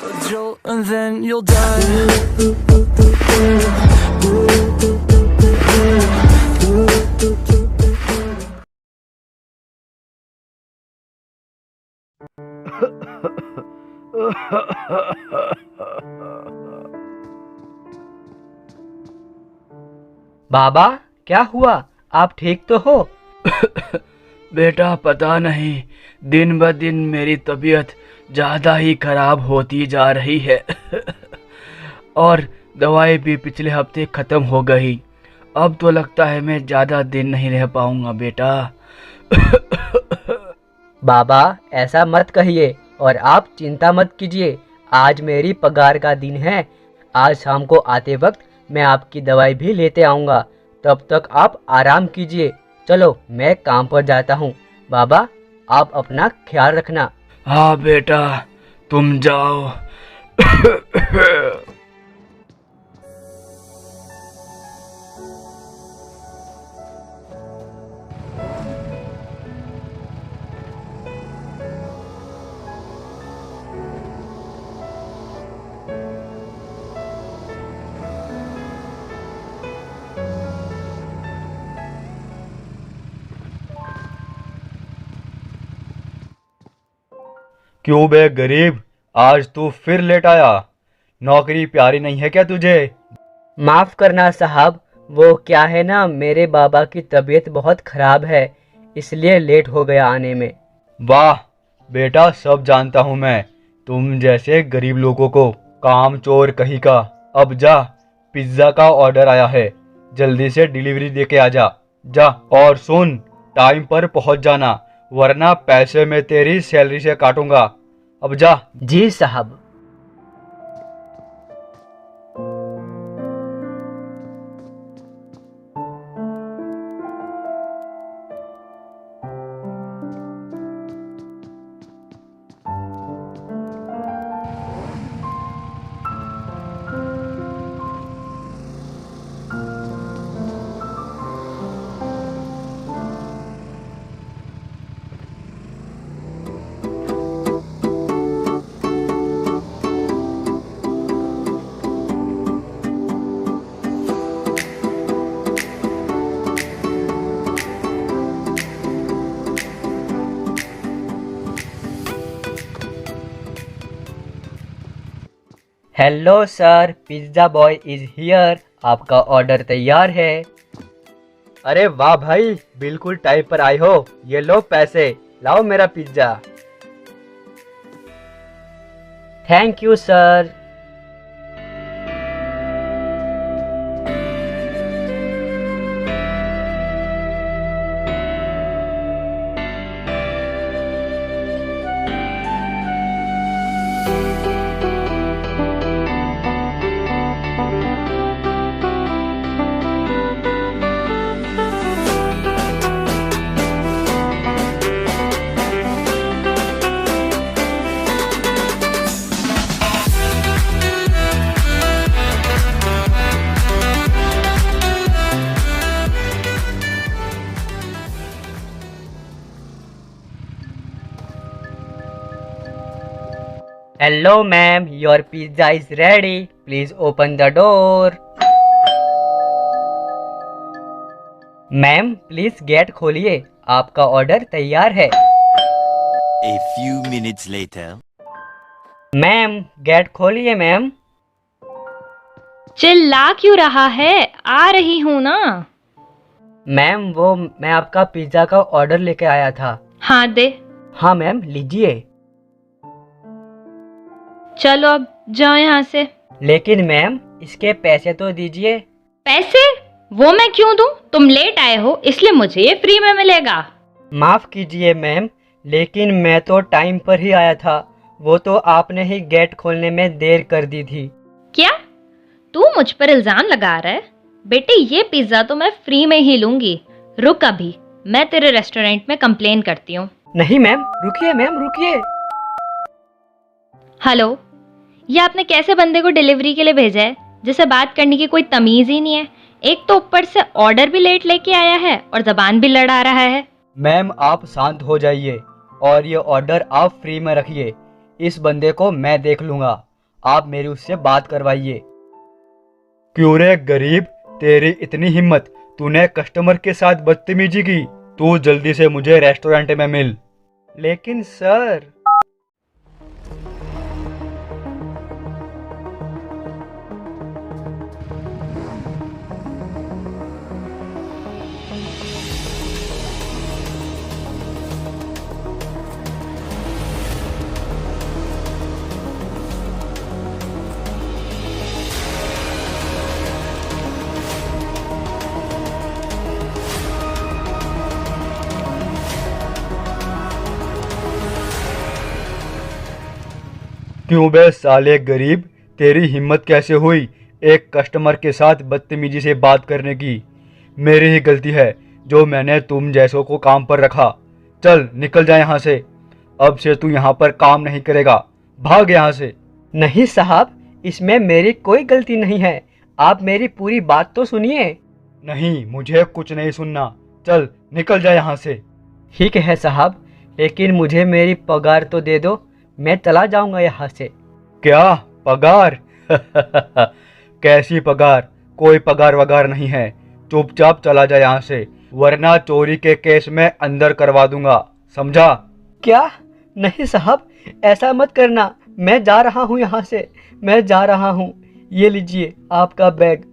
a jolt and then you'll die. बाबा, क्या हुआ? आप ठीक तो हो? बेटा पता नहीं, दिन ब दिन मेरी तबीयत ज़्यादा ही खराब होती जा रही है। और दवाई भी पिछले हफ्ते ख़त्म हो गई। अब तो लगता है मैं ज़्यादा दिन नहीं रह पाऊँगा बेटा। बाबा, ऐसा मत कहिए और आप चिंता मत कीजिए। आज मेरी पगार का दिन है। आज शाम को आते वक्त मैं आपकी दवाई भी लेते आऊँगा। तब तक आप आराम कीजिए। चलो, मैं काम पर जाता हूँ। बाबा, आप अपना ख्याल रखना। हाँ बेटा, तुम जाओ। क्यों बे गरीब, आज तू फिर लेट आया? नौकरी प्यारी नहीं है क्या तुझे? माफ़ करना साहब, वो क्या है ना, मेरे बाबा की तबीयत बहुत ख़राब है, इसलिए लेट हो गया आने में। वाह बेटा, सब जानता हूँ मैं तुम जैसे गरीब लोगों को, काम चोर कहीं का। अब जा, पिज्ज़ा का ऑर्डर आया है, जल्दी से डिलीवरी दे के आ जा। जा, और सुन, टाइम पर पहुँच जाना, वरना पैसे मैं तेरी सैलरी से काटूंगा। अब जा। जी साहब। Hello sir, pizza boy is here. आपका ऑर्डर तैयार है। अरे वाह भाई, बिल्कुल टाइम पर आए हो। ये लो पैसे, लाओ मेरा pizza. Thank you sir. Hello ma'am, your pizza is ready, please open the door. Ma'am, please gate खोलिए, आपका ऑर्डर तैयार है। A few minutes later. Ma'am, gate खोलिए मैम। चिल्ला क्यों रहा है? आ रही हूँ ना। मैम, वो मैं आपका पिज़्ज़ा का ऑर्डर लेके आया था। हाँ दे। हाँ मैम, लीजिए। चलो अब जाओ यहाँ से। लेकिन मैम, इसके पैसे तो दीजिए। पैसे? वो मैं क्यों दूँ? तुम लेट आए हो इसलिए मुझे ये फ्री में मिलेगा। माफ़ कीजिए मैम, लेकिन मैं तो टाइम पर ही आया था। वो तो आपने ही गेट खोलने में देर कर दी थी। क्या तू मुझ पर इल्जाम लगा रहा है? बेटे, ये पिज्जा तो मैं फ्री में ही लूंगी। रुक अभी, मैं तेरे रेस्टोरेंट में कंप्लेन करती हूँ। नहीं मैम, रुकिए मैम, रुकिए। हेलो, ये आपने कैसे बंदे को डिलीवरी के लिए भेजा है जिसे बात करने की कोई तमीज ही नहीं है? एक तो ऊपर से ऑर्डर भी लेट लेके आया है और जबान भी लड़ा रहा है। मैम, आप शांत हो जाइए और ये ऑर्डर आप फ्री में रखिए। इस बंदे को मैं देख लूँगा। आप मेरी उससे बात करवाइए। क्यों रे गरीब, तेरी इतनी हिम्मत, तूने कस्टमर के साथ बदतमीजी की। तू जल्दी से मुझे रेस्टोरेंट में मिल। लेकिन सर। क्यों बे साले गरीब, तेरी हिम्मत कैसे हुई एक कस्टमर के साथ बदतमीजी से बात करने की। मेरी ही गलती है जो मैंने तुम जैसों को काम पर रखा। चल निकल जा यहाँ से, अब से तू यहाँ पर काम नहीं करेगा, भाग यहाँ से। नहीं साहब, इसमें मेरी कोई गलती नहीं है, आप मेरी पूरी बात तो सुनिए। नहीं, मुझे कुछ नहीं सुनना, चल निकल जा यहाँ से। ठीक है साहब, लेकिन मुझे मेरी पगार तो दे दो, मैं चला जाऊंगा यहाँ से। क्या पगार? कैसी पगार? कोई पगार वगार नहीं है, चुपचाप चला जा यहाँ से, वरना चोरी के केस में अंदर करवा दूंगा, समझा? क्या? नहीं साहब, ऐसा मत करना, मैं जा रहा हूँ यहाँ से, मैं जा रहा हूँ। ये लीजिए आपका बैग।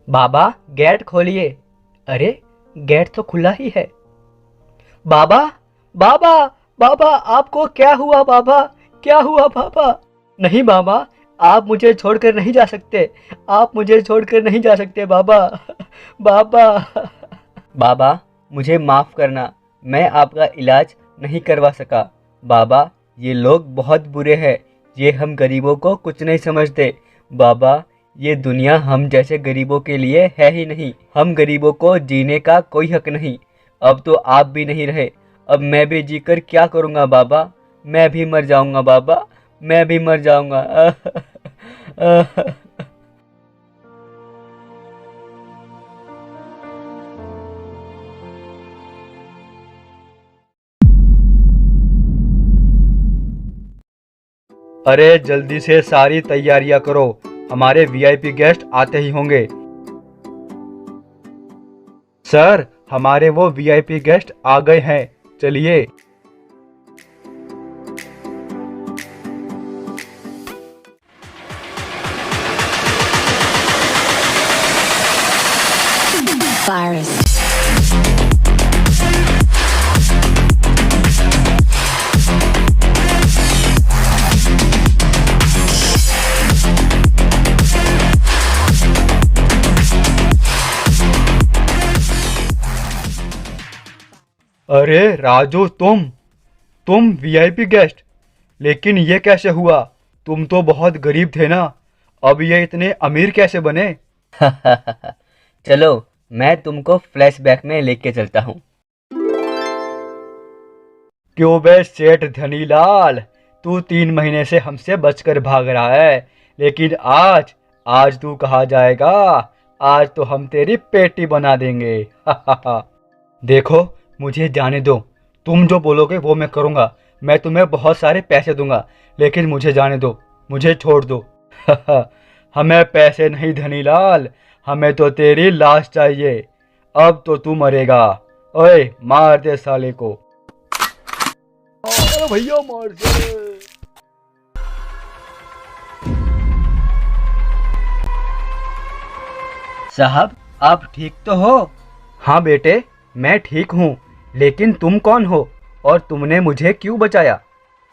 बाबा गेट खोलिए। अरे गेट तो खुला ही है। बाबा बाबा बाबा, आपको क्या हुआ बाबा? क्या हुआ बाबा? नहीं बाबा, आप मुझे छोड़कर नहीं जा सकते, आप मुझे छोड़कर नहीं जा सकते बाबा। बाबा बाबा मुझे माफ़ करना, मैं आपका इलाज नहीं करवा सका। बाबा ये लोग बहुत बुरे हैं, ये हम गरीबों को कुछ नहीं समझते। बाबा ये दुनिया हम जैसे गरीबों के लिए है ही नहीं, हम गरीबों को जीने का कोई हक नहीं। अब तो आप भी नहीं रहे, अब मैं भी जीकर क्या करूँगा बाबा? मैं भी मर जाऊँगा बाबा, मैं भी मर जाऊँगा। अरे जल्दी से सारी तैयारियां करो, हमारे वीआईपी गेस्ट आते ही होंगे। सर, हमारे वो वीआईपी गेस्ट आ गए हैं, चलिए। Virus. अरे राजू, तुम वीआईपी गेस्ट? लेकिन ये कैसे हुआ? तुम तो बहुत गरीब थे ना, अब ये इतने अमीर कैसे बने? चलो मैं तुमको फ्लैशबैक में लेके चलता हूँ। क्यों बे सेठ धनीलाल, तू 3 महीने से हमसे बचकर भाग रहा है, लेकिन आज तू कहाँ जाएगा? आज तो हम तेरी पेटी बना देंगे। देखो मुझे जाने दो, तुम जो बोलोगे वो मैं करूँगा। मैं तुम्हें बहुत सारे पैसे दूंगा, लेकिन मुझे जाने दो, मुझे छोड़ दो। हमें पैसे नहीं धनीलाल, हमें तो तेरी लाश चाहिए। अब तो तू मरेगा। ओए मार दे साले को। अरे भैया मार दे। साहब आप ठीक तो हो? हाँ बेटे, मैं ठीक हूँ, लेकिन तुम कौन हो और तुमने मुझे क्यों बचाया?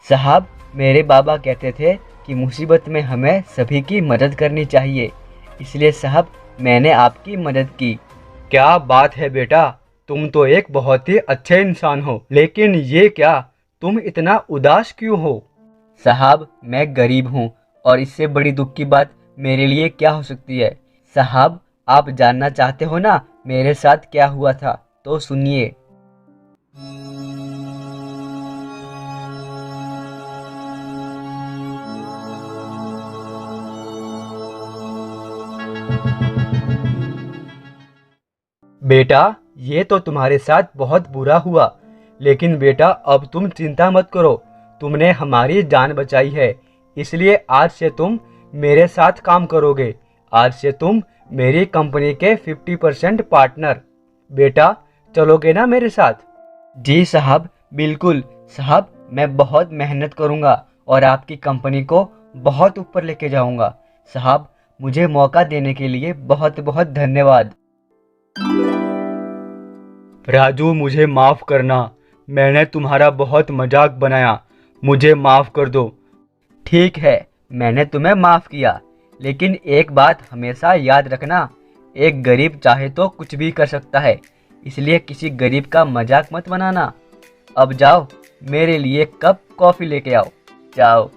साहब मेरे बाबा कहते थे कि मुसीबत में हमें सभी की मदद करनी चाहिए, इसलिए साहब मैंने आपकी मदद की। क्या बात है बेटा, तुम तो एक बहुत ही अच्छे इंसान हो, लेकिन ये क्या, तुम इतना उदास क्यों हो? साहब मैं गरीब हूँ और इससे बड़ी दुख की बात मेरे लिए क्या हो सकती है। साहब आप जानना चाहते हो ना मेरे साथ क्या हुआ था, तो सुनिए। बेटा ये तो तुम्हारे साथ बहुत बुरा हुआ, लेकिन बेटा अब तुम चिंता मत करो, तुमने हमारी जान बचाई है, इसलिए आज से तुम मेरे साथ काम करोगे। आज से तुम मेरी कंपनी के 50% पार्टनर। बेटा चलोगे ना मेरे साथ? जी साहब बिल्कुल। साहब मैं बहुत मेहनत करूँगा और आपकी कंपनी को बहुत ऊपर लेके जाऊँगा। साहब मुझे मौका देने के लिए बहुत बहुत धन्यवाद। राजू मुझे माफ़ करना, मैंने तुम्हारा बहुत मजाक बनाया, मुझे माफ़ कर दो। ठीक है मैंने तुम्हें माफ़ किया, लेकिन एक बात हमेशा याद रखना, एक गरीब चाहे तो कुछ भी कर सकता है, इसलिए किसी गरीब का मजाक मत बनाना। अब जाओ मेरे लिए कप कॉफ़ी लेके आओ, जाओ।